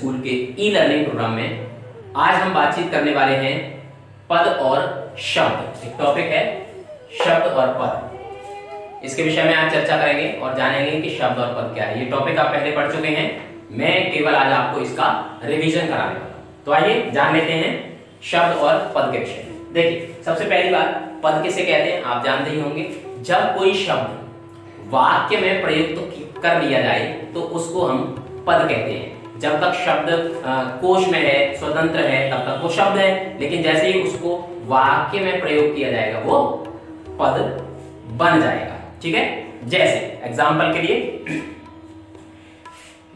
School के e learning programme में आज हम बातचीत करने वाले हैं पद और शब्द। एक टॉपिक है शब्द और पद। इसके विषय में आज चर्चा करेंगे और जानेंगे कि शब्द और पद क्या है। ये टॉपिक आप पहले पढ़ चुके हैं, मैं केवल आज आपको इसका रिवीजन कराने वाला हूं। तो आइए जान लेते हैं शब्द और पद के विषय में। देखिए, सबसे पहली बात, पद किसे कहते हैं आप जानते ही होंगे। जब कोई शब्द वाक्य में प्रयुक्त कर लिया जाए तो उसको हम पद कहते हैं। जब तक शब्द कोश में है, स्वतंत्र है, तब तक वो शब्द है, लेकिन जैसे ही उसको वाक्य में प्रयोग किया जाएगा वो पद बन जाएगा। ठीक है, जैसे एग्जाम्पल के लिए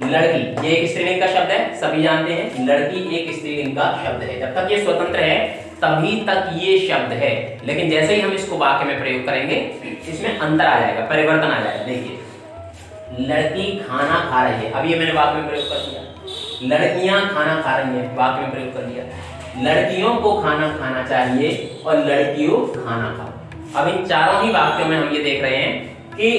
लड़की, ये एक स्त्रीलिंग का शब्द है, सभी जानते हैं लड़की एक स्त्रीलिंग का शब्द है। जब तक ये स्वतंत्र है तभी तक ये शब्द है, लेकिन जैसे ही हम इसको वाक्य में प्रयोग करेंगे इसमें अंतर आ जाएगा, परिवर्तन आ जाएगा। देखिए, लड़की खाना खा रही है, अब ये मैंने वाक्य में प्रयोग कर दिया। लड़कियां खाना खा रही हैं, वाक्य में प्रयोग कर दिया। लड़कियों को खाना खाना चाहिए और लड़कियों खाना खाओ। अब इन चारों ही वाक्यों में हम ये देख रहे हैं कि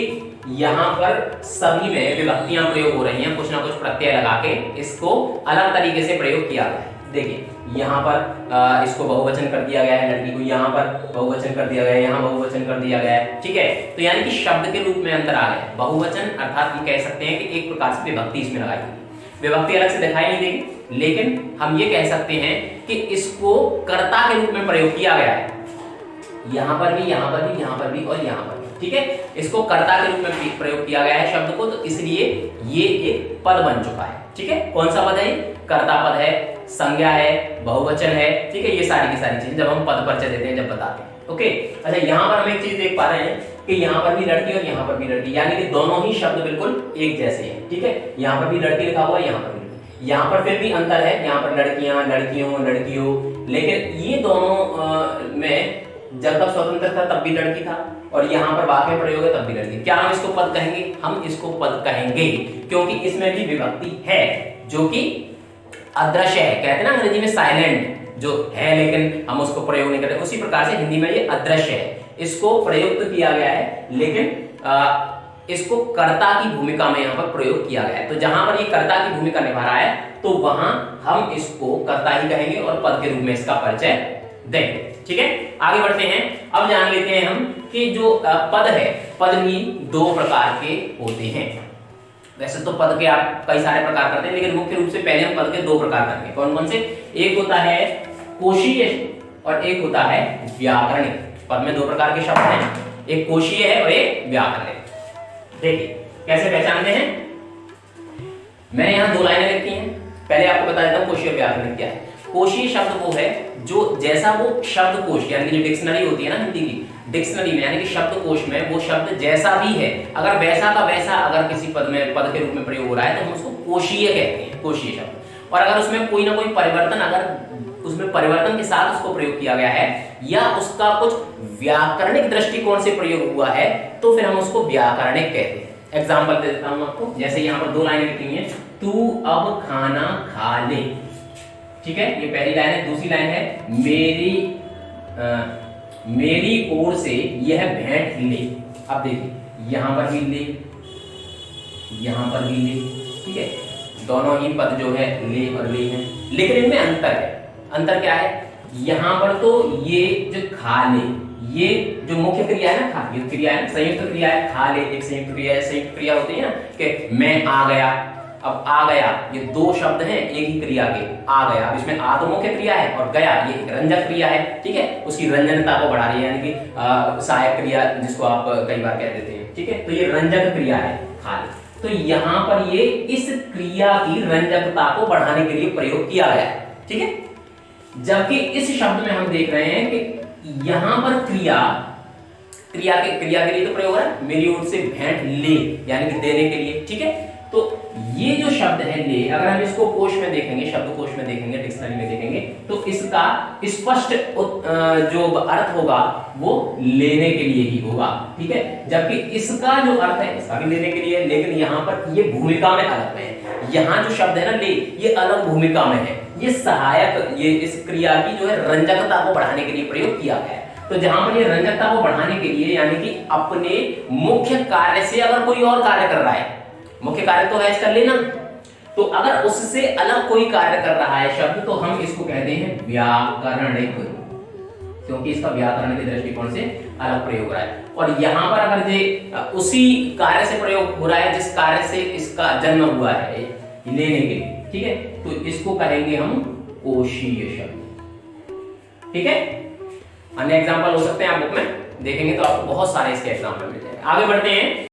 यहाँ पर सभी में विभक्तियां प्रयोग हो रही हैं, कुछ ना कुछ प्रत्यय लगा के इसको अलग तरीके से प्रयोग किया गया है। देखिए, यहाँ पर इसको बहुवचन कर दिया गया है, लड़की को यहाँ पर बहुवचन कर दिया गया है, यहाँ बहुवचन कर दिया गया है। ठीक है, तो यानी कि शब्द के रूप में अंतर आ गया है। बहुवचन अर्थात ये कह सकते हैं कि एक प्रकार से विभक्ति इसमें लगाई गई। विभक्ति अलग से दिखाई नहीं देगी, लेकिन हम ये कह सकते हैं कि इसको कर्ता के रूप में प्रयोग किया गया है। यहाँ पर भी, यहाँ पर भी, यहाँ पर भी और यहाँ पर भी। ठीक है, इसको कर्ता के रूप में प्रयोग किया गया है शब्द को, तो इसलिए ये एक पद बन चुका है। ठीक है, कौन सा पद है? कर्ता पद है, संज्ञा है, बहुवचन है। ठीक है, ये सारी की सारी चीजें जब हम पद परिचय देते हैं, जब बताते हैं। ओके, अच्छा, यहाँ पर हम एक चीज देख पा रहे हैं कि यहाँ पर भी लड़की और यहाँ पर भी लड़की, यानी कि दोनों ही शब्द बिल्कुल एक जैसे हैं। ठीक है, यहाँ पर भी लड़की लिखा हुआ है, यहाँ पर भी, यहाँ पर फिर भी अंतर है, यहाँ पर लड़कियां, लड़कियों, लड़कियों, लेकिन ये दोनों में जब तक स्वतंत्र था तब भी लड़की था और यहाँ पर वाक्य प्रयोग है तब भी लड़की। क्या हम इसको पद कहेंगे? हम इसको पद कहेंगे, क्योंकि इसमें भी विभक्ति है जो कि अदृश्य है। कहते हैं ना अंग्रेजी में साइलेंट, जो है लेकिन हम उसको प्रयोग नहीं करते, उसी प्रकार से हिंदी में ये अदृश्य है। इसको प्रयुक्त किया गया है, लेकिन इसको कर्ता की भूमिका में यहाँ पर प्रयोग किया गया है। तो जहां पर ये कर्ता की भूमिका निभा रहा है तो वहां हम इसको कर्ता ही कहेंगे और पद के रूप में इसका परिचय देंगे। ठीक है, आगे बढ़ते हैं। अब जान लेते हैं हम कि जो पद है, पद भी दो प्रकार के होते हैं। वैसे तो पद के आप कई सारे प्रकार करते हैं, लेकिन मुख्य रूप से पहले हम पद के दो प्रकार करते हैं। कौन कौन से? एक होता है कोशीय और एक होता है व्याकरणिक। पद में दो प्रकार के शब्द हैं, एक कोशीय है और एक व्याकरणिक। देखिए कैसे पहचानते हैं। मैंने यहाँ दो लाइनें लिखी हैं, पहले आपको बता देता हूँ कोशीय और व्याकरणिक क्या है। कोशीय शब्द वो है जो जैसा वो शब्दकोश, यानी कि डिक्शनरी होती है ना हिंदी की, डिक्शनरी में यानी कि शब्दकोश में वो शब्द जैसा भी है, अगर वैसा का वैसा अगर किसी पद में, पद के रूप में प्रयोग हो रहा है तो हम उसको कोशीय कहते हैं, कोशीय शब्द। और अगर उसमें कोई ना कोई परिवर्तन, अगर उसमें परिवर्तन के साथ उसको प्रयोग किया गया है या उसका कुछ व्याकरणिक दृष्टिकोण से प्रयोग हुआ है तो फिर हम उसको व्याकरणिक कहते हैं। एग्जाम्पल दे देता हूं आपको, जैसे यहाँ पर दो लाइनें लिखी हैं, तू अब खाना खा ले। ठीक है, ये पहली लाइन है। दूसरी लाइन है मेरी ओर से यह भेंट ले। अब देखिए, यहां पर भी ले, यहां पर भी ले। ठीक है, दोनों ही पद जो है ले और ले हैं, लेकिन इनमें अंतर है। अंतर क्या है? यहां पर तो ये जो खा ले, ये जो मुख्य क्रिया है ना, खा, ये क्रिया है, संयुक्त क्रिया है। खा ले एक संयुक्त क्रिया है। संयुक्त क्रिया होती है ना कि मैं आ गया, अब आ गया, ये दो शब्द हैं एक ही क्रिया के, आ गया। अब इसमें आ तो मुख्य क्रिया है और गया ये एक रंजक क्रिया है। ठीक है, उसकी रंजनता को बढ़ा रही है, यानी कि सहायक क्रिया जिसको आप कई बार कह देते हैं। ठीक है, तो ये रंजक क्रिया है खाली। तो यहाँ पर ये इस क्रिया की रंजकता को बढ़ाने के लिए प्रयोग किया गया है। ठीक है, जबकि इस शब्द में हम देख रहे हैं कि यहाँ पर क्रिया के लिए तो प्रयोग है, मेरी ओर से भेंट ले, यानी कि देने के लिए। ठीक है, तो ये जो शब्द है ले, अगर हम इसको कोश में देखेंगे, शब्दकोश में देखेंगे, डिक्शनरी में देखेंगे, तो इसका स्पष्ट जो अर्थ होगा वो लेने के लिए ही होगा। ठीक है, जबकि इसका जो अर्थ है इसका भी लेने के लिए, लेकिन यहाँ पर ये भूमिका में अलग है। यहाँ जो शब्द है ना ले, ये अलग भूमिका में है, ये सहायक, ये इस क्रिया की जो है रंजकता को बढ़ाने के लिए प्रयोग किया गया है। तो जहां पर ये रंजकता को बढ़ाने के लिए, यानी कि अपने मुख्य कार्य से अगर कोई और कार्य कर रहा है, मुख्य कार्य तो है इसका लेना, तो तो अगर उससे अलग कोई कार्य कर रहा है शब्द तो हम इसको कहते हैं व्याकरणिक, क्योंकि इसका व्याकरण के दृष्टिकोण से अलग प्रयोग हो रहा है। और यहां पर अगर ये उसी कार्य से प्रयोग हो रहा है जिस कार्य से इसका जन्म हुआ है लेने के लिए, ठीक है, तो इसको कहेंगे हम कोशीय शब्द। ठीक है, अन्य एग्जांपल हो सकते हैं आप बुक में देखेंगे तो आपको बहुत सारे इसके एग्जांपल मिल जाएंगे। आगे बढ़ते हैं।